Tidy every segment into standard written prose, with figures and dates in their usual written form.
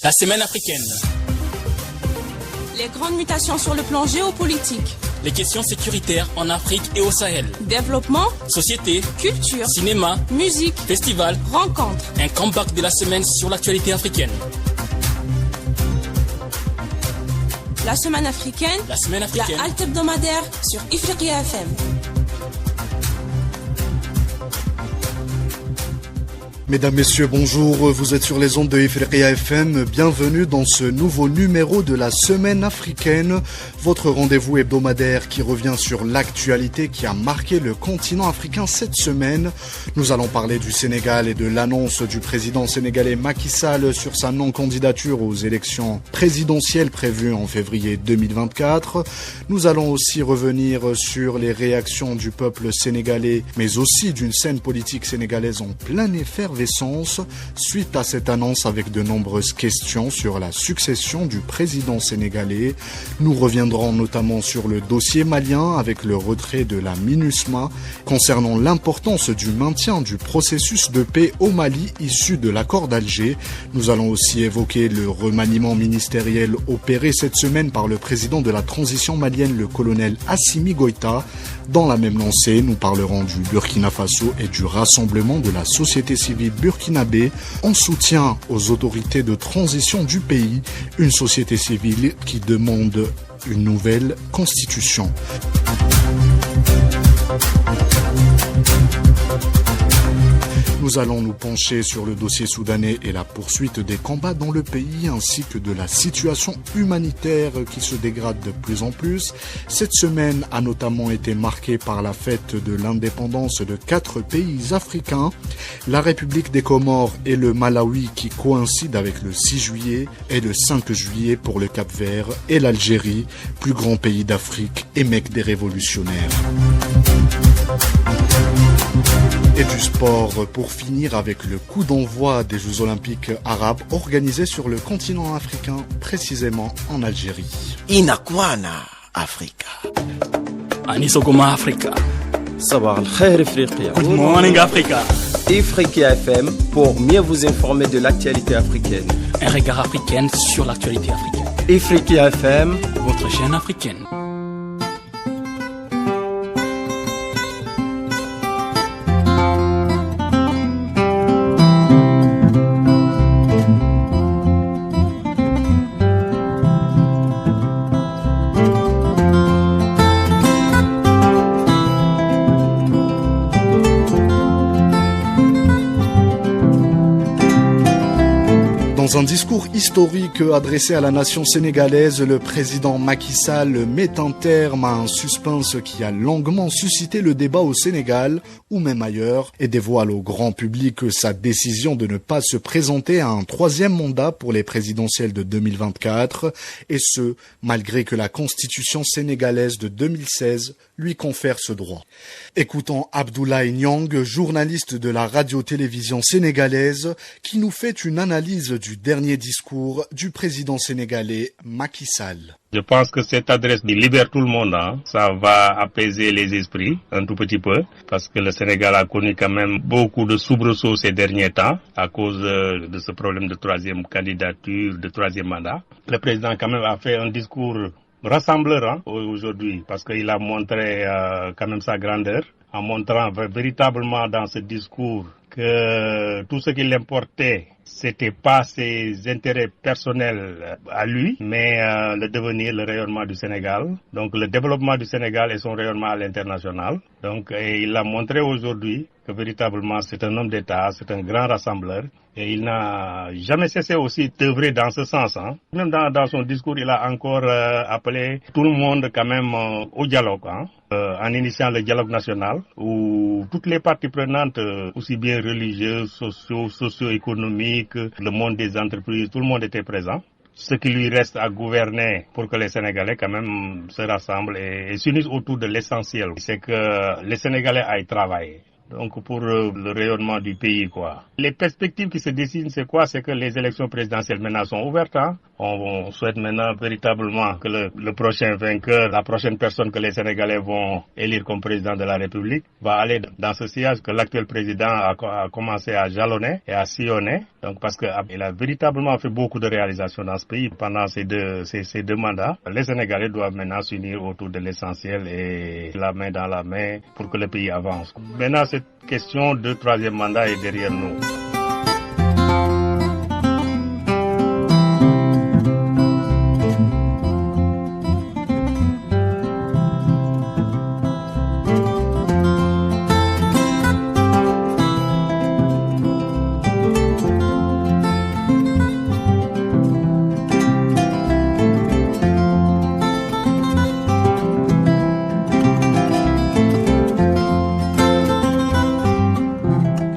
La semaine africaine. Les grandes mutations sur le plan géopolitique. Les questions sécuritaires en Afrique et au Sahel. Développement, société, culture, cinéma, musique, festival, rencontres. Un comeback de la semaine sur l'actualité africaine. La semaine africaine. La semaine africaine. La halte hebdomadaire sur Ifriqiya FM. Mesdames, Messieurs, bonjour, vous êtes sur les ondes de Ifriqiya FM, bienvenue dans ce nouveau numéro de la Semaine africaine, votre rendez-vous hebdomadaire qui revient sur l'actualité qui a marqué le continent africain cette semaine. Nous allons parler du Sénégal et de l'annonce du président sénégalais Macky Sall sur sa non-candidature aux élections présidentielles prévues en février 2024. Nous allons aussi revenir sur les réactions du peuple sénégalais, mais aussi d'une scène politique sénégalaise en plein effervescence suite à cette annonce avec de nombreuses questions sur la succession du président sénégalais. Nous reviendrons notamment sur le dossier malien avec le retrait de la MINUSMA concernant l'importance du maintien du processus de paix au Mali issu de l'accord d'Alger. Nous allons aussi évoquer le remaniement ministériel opéré cette semaine par le président de la transition malienne, le colonel Assimi Goïta. Dans la même lancée, nous parlerons du Burkina Faso et du rassemblement de la société civile burkinabé en soutien aux autorités de transition du pays, une société civile qui demande une nouvelle constitution. Nous allons nous pencher sur le dossier soudanais et la poursuite des combats dans le pays ainsi que de la situation humanitaire qui se dégrade de plus en plus. Cette semaine a notamment été marquée par la fête de l'indépendance de 4 pays africains, la République des Comores et le Malawi qui coïncident avec le 6 juillet et le 5 juillet pour le Cap-Vert et l'Algérie, plus grand pays d'Afrique et mecque des révolutionnaires. Et du sport pour finir avec le coup d'envoi des Jeux Olympiques arabes organisés sur le continent africain, précisément en Algérie. Inakwana Africa. Anisogoma Africa. Sabah al-Khair Ifriqiya. Good morning Africa. Ifriqiya FM pour mieux vous informer de l'actualité africaine. Un regard africain sur l'actualité africaine. Ifriqiya FM, votre chaîne africaine. Dans un discours historique adressé à la nation sénégalaise, le président Macky Sall met un terme à un suspense qui a longuement suscité le débat au Sénégal ou même ailleurs et dévoile au grand public sa décision de ne pas se présenter à un 3e mandat pour les présidentielles de 2024 et ce, malgré que la constitution sénégalaise de 2016 lui confère ce droit. Écoutons Abdoulaye Niang, journaliste de la radio-télévision sénégalaise, qui nous fait une analyse du dernier discours du président sénégalais Macky Sall. Je pense que cette adresse libère tout le monde, ça va apaiser les esprits un tout petit peu, parce que le Sénégal a connu quand même beaucoup de soubresauts ces derniers temps à cause de ce problème de 3e candidature, de 3e mandat. Le président quand même a fait un discours rassembleur aujourd'hui, parce qu'il a montré quand même sa grandeur, en montrant véritablement dans ce discours que tout ce qui l'importait, c'était pas ses intérêts personnels à lui, mais le devenir, le rayonnement du Sénégal. Donc le développement du Sénégal et son rayonnement à l'international. Donc il a montré aujourd'hui que véritablement c'est un homme d'État, c'est un grand rassembleur. Et il n'a jamais cessé aussi d'œuvrer dans ce sens. Même dans son discours, il a encore appelé tout le monde quand même au dialogue, en initiant le dialogue national, où toutes les parties prenantes, aussi bien religieuses, socio-économiques, le monde des entreprises, tout le monde était présent. Ce qui lui reste à gouverner pour que les Sénégalais quand même se rassemblent et s'unissent autour de l'essentiel, c'est que les Sénégalais aillent travailler. Donc pour le rayonnement du pays, quoi. Les perspectives qui se dessinent, c'est quoi? C'est que les élections présidentielles maintenant sont ouvertes, On souhaite maintenant véritablement que le prochain vainqueur, la prochaine personne que les Sénégalais vont élire comme président de la République, va aller dans ce sillage que l'actuel président a commencé à jalonner et à sillonner. Donc parce qu'il a véritablement fait beaucoup de réalisations dans ce pays pendant ces deux mandats. Les Sénégalais doivent maintenant s'unir autour de l'essentiel et la main dans la main pour que le pays avance. Maintenant, cette question de troisième mandat est derrière nous.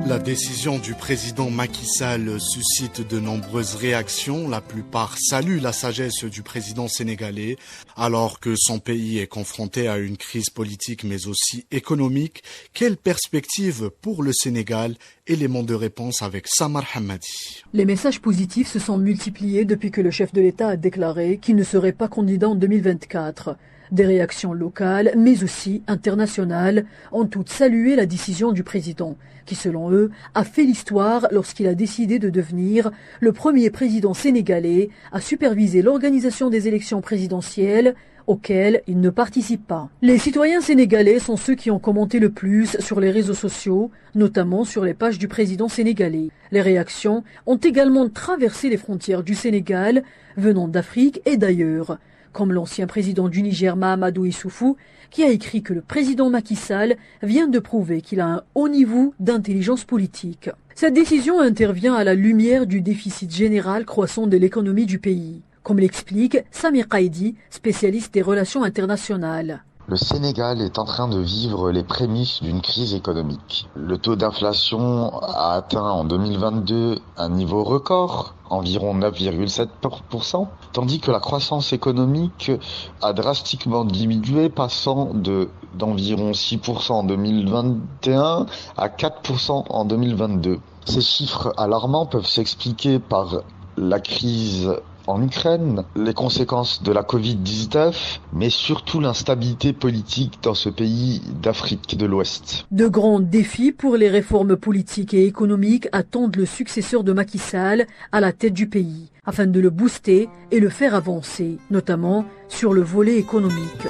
La décision du président Macky Sall suscite de nombreuses réactions. La plupart saluent la sagesse du président sénégalais, alors que son pays est confronté à une crise politique mais aussi économique. Quelle perspective pour le Sénégal? Élément de réponse avec Samar Hamadi. Les messages positifs se sont multipliés depuis que le chef de l'État a déclaré qu'il ne serait pas candidat en 2024. Des réactions locales, mais aussi internationales, ont toutes salué la décision du président, qui selon eux a fait l'histoire lorsqu'il a décidé de devenir le premier président sénégalais à superviser l'organisation des élections présidentielles auxquelles il ne participe pas. Les citoyens sénégalais sont ceux qui ont commenté le plus sur les réseaux sociaux, notamment sur les pages du président sénégalais. Les réactions ont également traversé les frontières du Sénégal, venant d'Afrique et d'ailleurs, comme l'ancien président du Niger Mahamadou Issoufou, qui a écrit que le président Macky Sall vient de prouver qu'il a un haut niveau d'intelligence politique. Cette décision intervient à la lumière du déficit général croissant de l'économie du pays, comme l'explique Samir Qaïdi, spécialiste des relations internationales. Le Sénégal est en train de vivre les prémices d'une crise économique. Le taux d'inflation a atteint en 2022 un niveau record, environ 9,7%, tandis que la croissance économique a drastiquement diminué, passant d'environ 6% en 2021 à 4% en 2022. Ces chiffres alarmants peuvent s'expliquer par la crise en Ukraine, les conséquences de la Covid-19, mais surtout l'instabilité politique dans ce pays d'Afrique de l'Ouest. De grands défis pour les réformes politiques et économiques attendent le successeur de Macky Sall à la tête du pays, afin de le booster et le faire avancer, notamment sur le volet économique.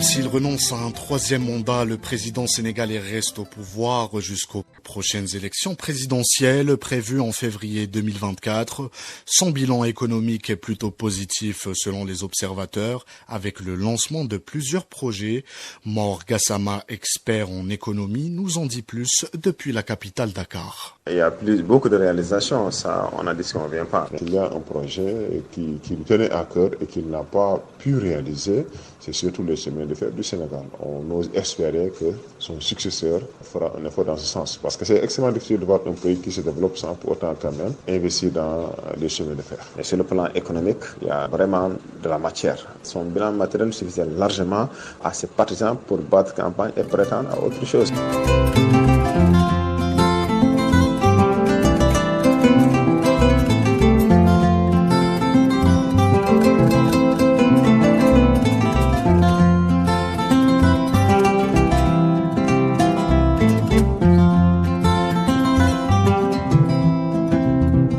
S'il renonce à un troisième mandat, le président sénégalais reste au pouvoir jusqu'aux prochaines élections présidentielles prévues en février 2024. Son bilan économique est plutôt positif selon les observateurs, avec le lancement de plusieurs projets. Mor Gassama, expert en économie, nous en dit plus depuis la capitale Dakar. Il y a beaucoup de réalisations, ça on a dit qu'on ne vient pas. Il y a un projet qui lui tenait à cœur et qu'il n'a pas pu réaliser, c'est surtout le chemin de fer du Sénégal. On ose espérer que son successeur fera un effort dans ce sens. Parce que c'est extrêmement difficile de voir un pays qui se développe sans pour autant quand même investir dans les chemins de fer. Et sur le plan économique, il y a vraiment de la matière. Son bilan matériel suffisait largement à ses partisans pour battre campagne et prétendre à autre chose.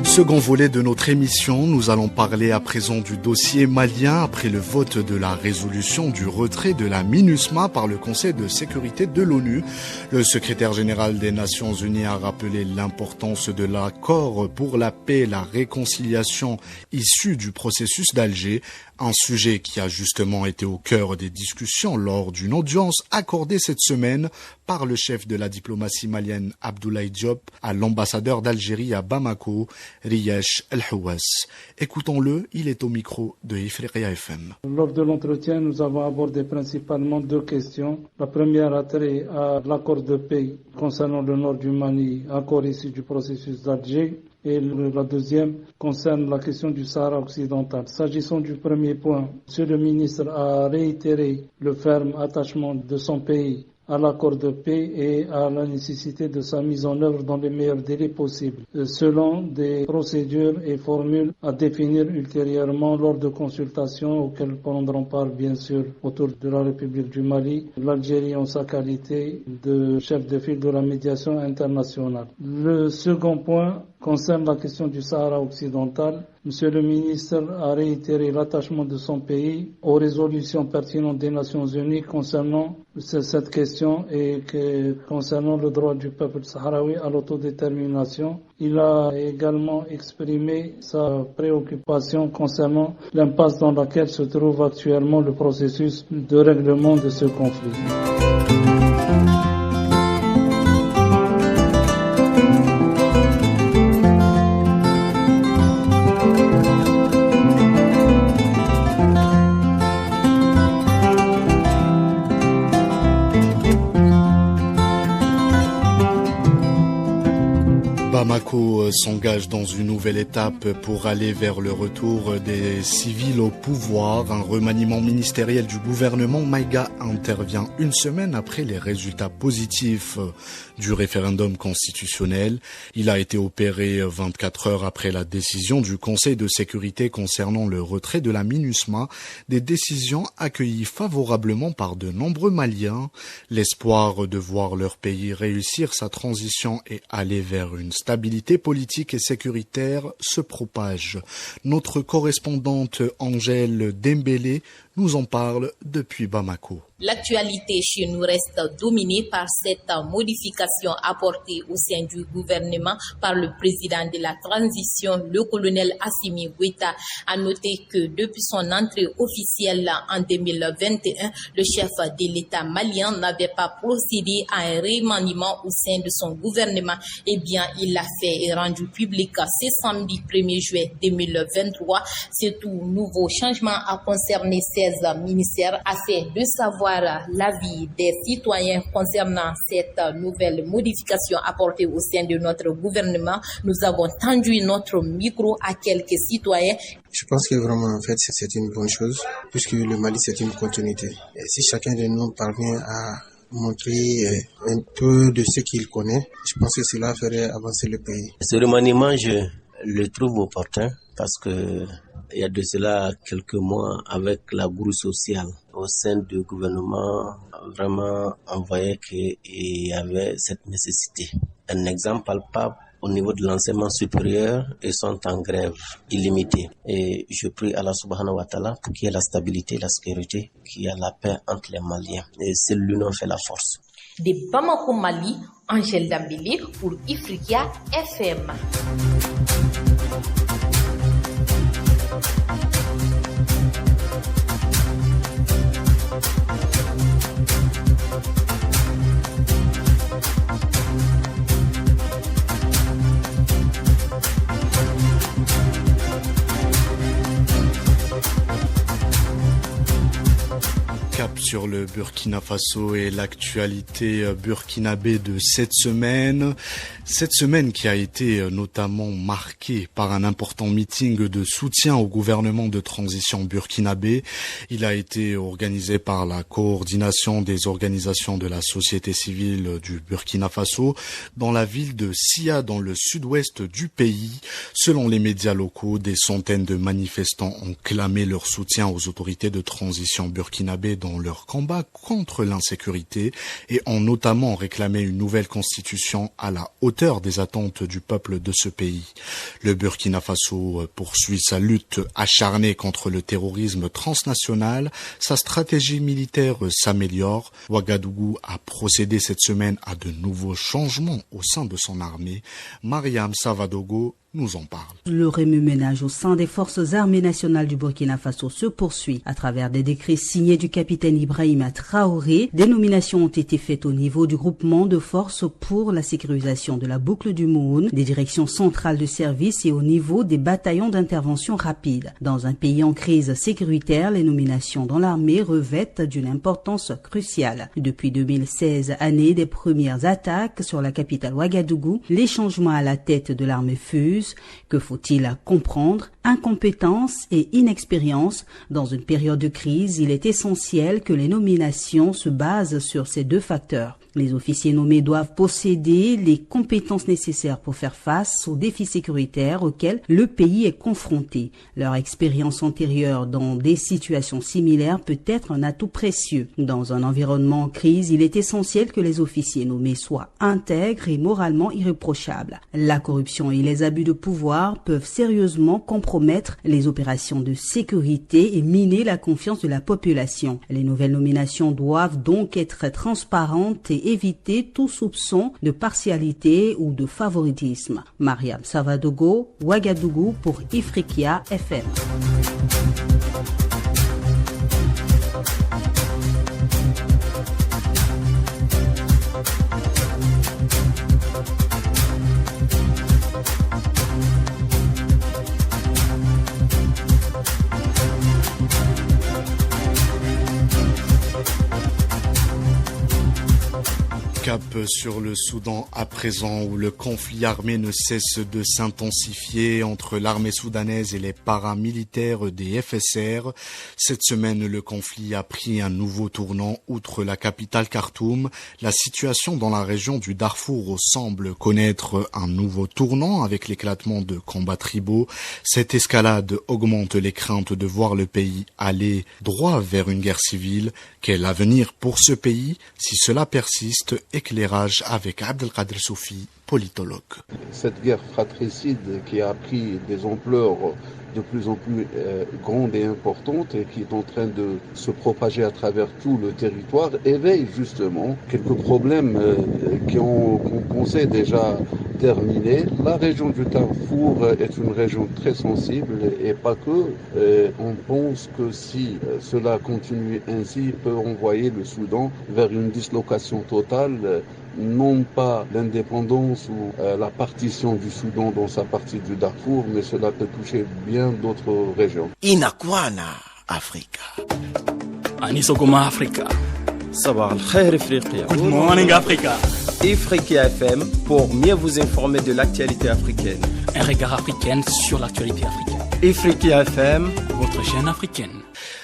Second volet de notre émission, nous allons parler à présent du dossier malien après le vote de la résolution du retrait de la MINUSMA par le Conseil de sécurité de l'ONU. Le secrétaire général des Nations Unies a rappelé l'importance de l'accord pour la paix et la réconciliation issu du processus d'Alger, un sujet qui a justement été au cœur des discussions lors d'une audience accordée cette semaine par le chef de la diplomatie malienne Abdoulaye Diop à l'ambassadeur d'Algérie à Bamako. Riyash El-Houas. Écoutons-le, il est au micro de Ifriqiya FM. Lors de l'entretien, nous avons abordé principalement deux questions. La première a trait à l'accord de paix concernant le nord du Mali, accord issu du processus d'Alger. Et la deuxième concerne la question du Sahara occidental. S'agissant du premier point, M. le ministre a réitéré le ferme attachement de son pays à l'accord de paix et à la nécessité de sa mise en œuvre dans les meilleurs délais possibles, selon des procédures et formules à définir ultérieurement lors de consultations auxquelles prendront part bien sûr autour de la République du Mali, l'Algérie en sa qualité de chef de file de la médiation internationale. Le second point concerne la question du Sahara occidental. Monsieur le ministre a réitéré l'attachement de son pays aux résolutions pertinentes des Nations Unies concernant cette question et concernant le droit du peuple sahraoui à l'autodétermination. Il a également exprimé sa préoccupation concernant l'impasse dans laquelle se trouve actuellement le processus de règlement de ce conflit. Bamako s'engage dans une nouvelle étape pour aller vers le retour des civils au pouvoir. Un remaniement ministériel du gouvernement Maïga intervient une semaine après les résultats positifs du référendum constitutionnel. Il a été opéré 24 heures après la décision du Conseil de sécurité concernant le retrait de la MINUSMA, des décisions accueillies favorablement par de nombreux Maliens. L'espoir de voir leur pays réussir sa transition et aller vers une stabilité politique et sécuritaire se propage. Notre correspondante Angèle Dembélé nous en parle depuis Bamako. L'actualité chez nous reste dominée par cette modification apportée au sein du gouvernement par le président de la transition, le colonel Assimi Goïta. A noté que depuis son entrée officielle en 2021, le chef de l'État malien n'avait pas procédé à un remaniement au sein de son gouvernement. Eh bien, il l'a fait et rendu public ce samedi 1er juillet 2023. Ce tout nouveau changement a concerné 16 ministères afin de savoir l'avis des citoyens concernant cette nouvelle modification apportée au sein de notre gouvernement. Nous avons tendu notre micro à quelques citoyens. Je pense que vraiment, en fait, c'est une bonne chose, puisque le Mali, c'est une continuité. Et si chacun de nous parvient à montrer un peu de ce qu'il connaît, je pense que cela ferait avancer le pays. Ce remaniement, je le trouve opportun parce que il y a de cela quelques mois, avec la brousse sociale au sein du gouvernement, vraiment on voyait qu'il y avait cette nécessité. Un exemple palpable au niveau de l'enseignement supérieur, ils sont en grève illimitée. Et je prie Allah subhanahu wa ta'ala pour qu'il y ait la stabilité, la sécurité, qu'il y ait la paix entre les Maliens. Et c'est l'union fait la force. De Bamako, Mali, Angèle Dembélé pour Ifriqiya FM. Sur le Burkina Faso et l'actualité burkinabé de cette semaine. Cette semaine qui a été notamment marquée par un important meeting de soutien au gouvernement de transition burkinabé. Il a été organisé par la coordination des organisations de la société civile du Burkina Faso dans la ville de Sia, dans le sud-ouest du pays. Selon les médias locaux, des centaines de manifestants ont clamé leur soutien aux autorités de transition burkinabé dans leur combat contre l'insécurité et ont notamment réclamé une nouvelle constitution à la hauteur des attentes du peuple de ce pays. Le Burkina Faso poursuit sa lutte acharnée contre le terrorisme transnational. Sa stratégie militaire s'améliore. Ouagadougou a procédé cette semaine à de nouveaux changements au sein de son armée. Mariam Savadogo nous en parle. Le remue-ménage au sein des forces armées nationales du Burkina Faso se poursuit à travers des décrets signés du capitaine Ibrahima Traoré. Des nominations ont été faites au niveau du groupement de forces pour la sécurisation de la boucle du Moun, des directions centrales de service et au niveau des bataillons d'intervention rapide. Dans un pays en crise sécuritaire, les nominations dans l'armée revêtent d'une importance cruciale. Depuis 2016, année des premières attaques sur la capitale Ouagadougou, les changements à la tête de l'armée fusent. Que faut-il comprendre? Incompétence et inexpérience. Dans une période de crise, il est essentiel que les nominations se basent sur ces deux facteurs. Les officiers nommés doivent posséder les compétences nécessaires pour faire face aux défis sécuritaires auxquels le pays est confronté. Leur expérience antérieure dans des situations similaires peut être un atout précieux. Dans un environnement en crise, il est essentiel que les officiers nommés soient intègres et moralement irréprochables. La corruption et les abus de pouvoir peuvent sérieusement compromettre les opérations de sécurité et miner la confiance de la population. Les nouvelles nominations doivent donc être transparentes et éviter tout soupçon de partialité ou de favoritisme. Mariam Savadogo, Ouagadougou pour Ifriqiya FM. Cap sur le Soudan à présent, où le conflit armé ne cesse de s'intensifier entre l'armée soudanaise et les paramilitaires des FSR. Cette semaine, le conflit a pris un nouveau tournant. Outre la capitale Khartoum, la situation dans la région du Darfour semble connaître un nouveau tournant avec l'éclatement de combats tribaux. Cette escalade augmente les craintes de voir le pays aller droit vers une guerre civile. Quel avenir pour ce pays si cela persiste? Éclairage avec Abdelkader Soufi, politologue. Cette guerre fratricide qui a pris des ampleurs de plus en plus grande et importante et qui est en train de se propager à travers tout le territoire éveille justement quelques problèmes qu'on pensait déjà terminés. La région du Darfour est une région très sensible et pas que. On pense que si cela continue ainsi, peut envoyer le Soudan vers une dislocation totale, non pas l'indépendance ou la partition du Soudan dans sa partie du Darfour, mais cela peut toucher bien d'autres régions. Inakwana Africa. Anisogoma Africa. Sabah al-Khair Ifriqiya. Good morning Africa. Ifriqiya FM pour mieux vous informer de l'actualité africaine. Un regard africain sur l'actualité africaine. Ifriqiya FM, votre chaîne africaine.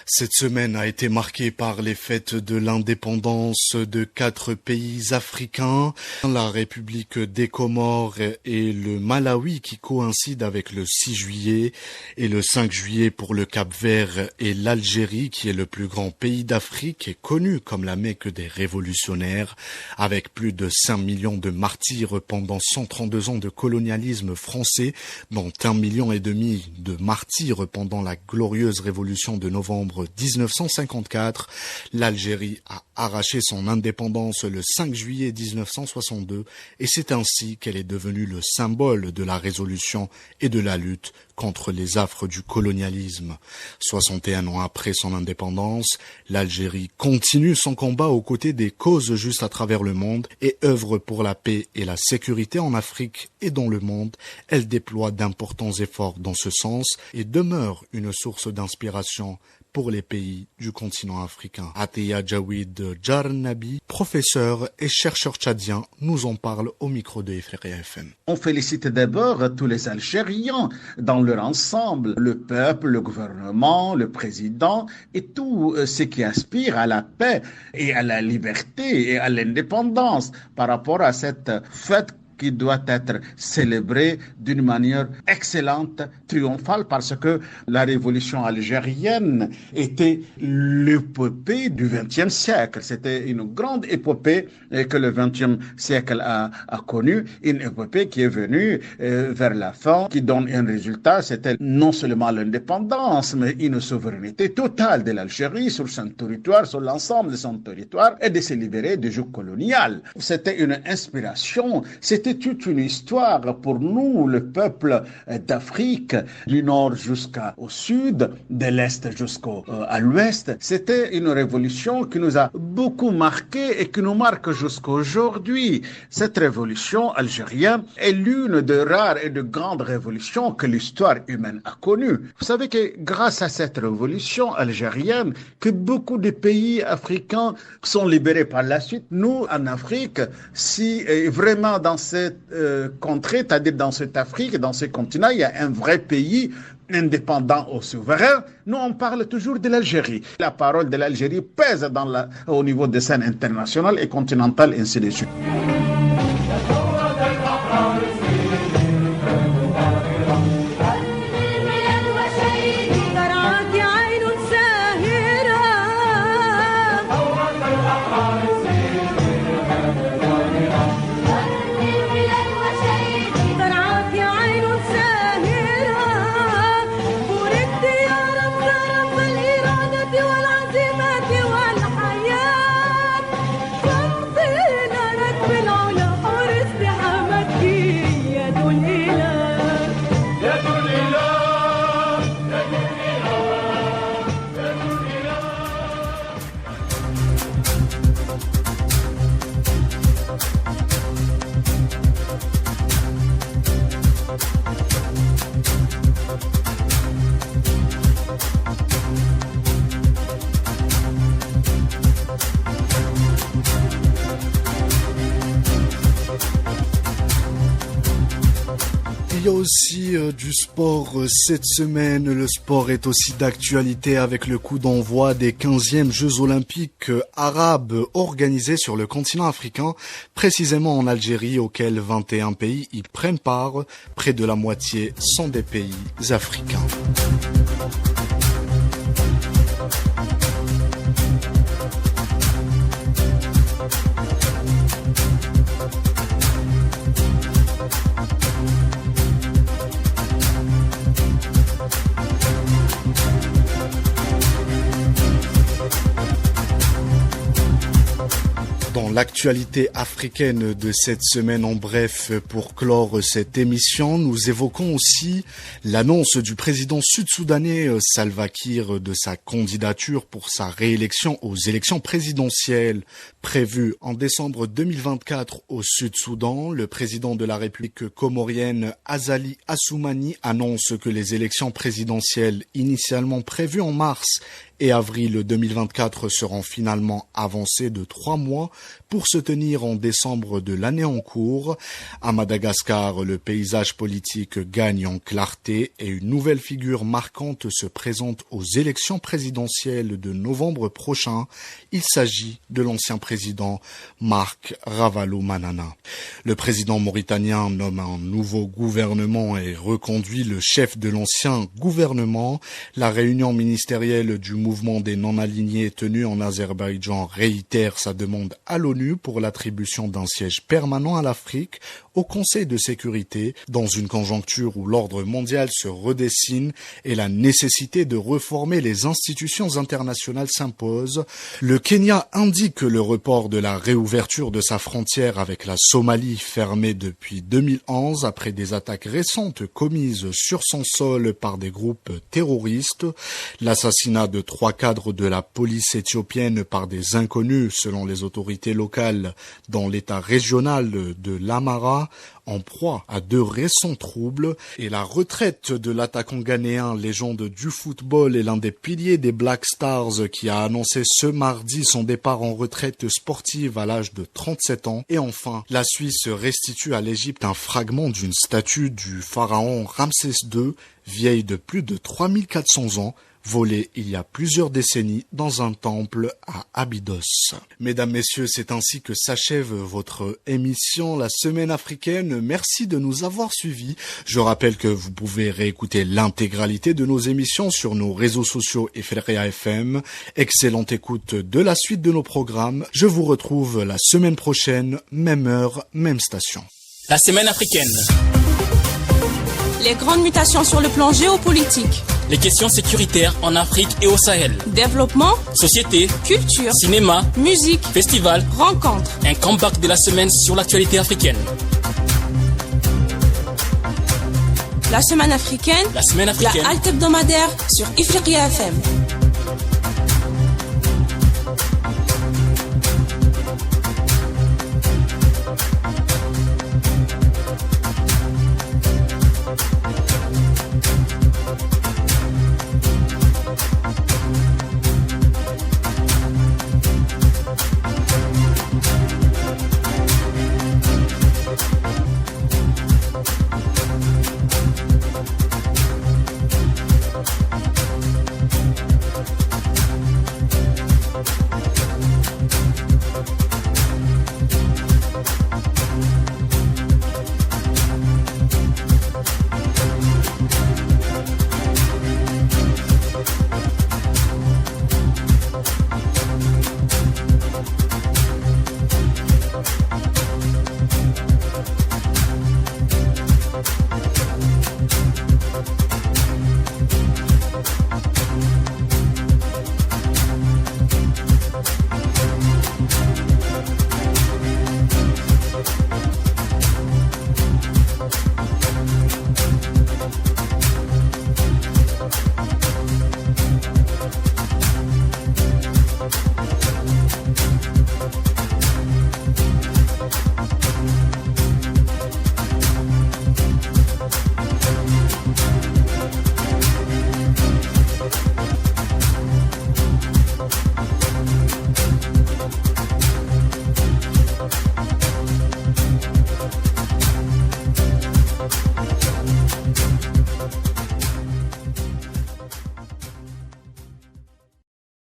Cette semaine a été marquée par les fêtes de l'indépendance de 4 pays africains, la République des Comores et le Malawi qui coïncident avec le 6 juillet et le 5 juillet pour le Cap-Vert et l'Algérie qui est le plus grand pays d'Afrique et connu comme la Mecque des révolutionnaires avec plus de 5 millions de martyrs pendant 132 ans de colonialisme français, dont 1,5 million de martyrs pendant la glorieuse révolution de novembre 1954, l'Algérie a arraché son indépendance le 5 juillet 1962 et c'est ainsi qu'elle est devenue le symbole de la résolution et de la lutte contre les affres du colonialisme. 61 ans après son indépendance, l'Algérie continue son combat aux côtés des causes justes à travers le monde et œuvre pour la paix et la sécurité en Afrique et dans le monde. Elle déploie d'importants efforts dans ce sens et demeure une source d'inspiration pour les pays du continent africain. Atiya Jawid Jarnabi, professeur et chercheur tchadien, nous en parle au micro de Ifriqiya FM. On félicite d'abord tous les Algériens dans leur ensemble, le peuple, le gouvernement, le président et tous ceux qui aspirent à la paix et à la liberté et à l'indépendance par rapport à cette fête qui doit être célébrée d'une manière excellente, triomphale, parce que la révolution algérienne était l'épopée du XXe siècle. C'était une grande épopée que le XXe siècle a connue, une épopée qui est venue vers la fin, qui donne un résultat. C'était non seulement l'indépendance, mais une souveraineté totale de l'Algérie sur son territoire, sur l'ensemble de son territoire, et de se libérer du joug colonial. C'était une inspiration, c'était c'était toute une histoire pour nous, le peuple d'Afrique, du nord jusqu'au sud, de l'est jusqu'à l'ouest. C'était une révolution qui nous a beaucoup marqué et qui nous marque jusqu'à aujourd'hui. Cette révolution algérienne est l'une des rares et de grandes révolutions que l'histoire humaine a connues. Vous savez que grâce à cette révolution algérienne, que beaucoup de pays africains sont libérés par la suite. Nous, en Afrique, si vraiment dans cette contrée, c'est-à-dire dans cette Afrique, dans ce continent, il y a un vrai pays indépendant ou souverain, nous on parle toujours de l'Algérie. La parole de l'Algérie pèse au niveau des scènes internationales et continentales, ainsi de suite. Il y a aussi du sport cette semaine. Le sport est aussi d'actualité avec le coup d'envoi des 15e Jeux Olympiques arabes organisés sur le continent africain, précisément en Algérie, auxquels 21 pays y prennent part. Près de la moitié sont des pays africains. Dans l'actualité africaine de cette semaine, en bref, pour clore cette émission, nous évoquons aussi l'annonce du président sud-soudanais Salva Kiir de sa candidature pour sa réélection aux élections présidentielles prévues en décembre 2024 au Sud-Soudan. Le président de la République comorienne Azali Assoumani annonce que les élections présidentielles initialement prévues en mars et avril 2024 seront finalement avancées de 3 mois pour se tenir en décembre de l'année en cours. À Madagascar, le paysage politique gagne en clarté et une nouvelle figure marquante se présente aux élections présidentielles de novembre prochain. Il s'agit de l'ancien président Marc Ravalomanana. Le président mauritanien nomme un nouveau gouvernement et reconduit le chef de l'ancien gouvernement. La réunion ministérielle du mouvement des non-alignés tenu en Azerbaïdjan réitère sa demande à l'ONU pour l'attribution d'un siège permanent à l'Afrique au Conseil de sécurité dans une conjoncture où l'ordre mondial se redessine et la nécessité de reformer les institutions internationales s'impose. Le Kenya indique le report de la réouverture de sa frontière avec la Somalie fermée depuis 2011 après des attaques récentes commises sur son sol par des groupes terroristes. L'assassinat de 3 cadres de la police éthiopienne par des inconnus selon les autorités locales dans l'état régional de l'Amara en proie à 2 récents troubles et la retraite de l'attaquant ghanéen légende du football et l'un des piliers des Black Stars qui a annoncé ce mardi son départ en retraite sportive à l'âge de 37 ans. Et enfin, la Suisse restitue à l'Égypte un fragment d'une statue du pharaon Ramsès II, vieille de plus de 3400 ans, volé il y a plusieurs décennies dans un temple à Abydos. Mesdames, messieurs, c'est ainsi que s'achève votre émission La Semaine africaine. Merci de nous avoir suivis. Je rappelle que vous pouvez réécouter l'intégralité de nos émissions sur nos réseaux sociaux Ifriqiya FM. Excellente écoute de la suite de nos programmes. Je vous retrouve la semaine prochaine, même heure, même station. La Semaine africaine. Les grandes mutations sur le plan géopolitique. Les questions sécuritaires en Afrique et au Sahel. Développement, société, culture, cinéma, musique, festival, rencontres. Un comeback de la semaine sur l'actualité africaine. La semaine africaine, la semaine africaine, la halte hebdomadaire sur Ifriqiya FM.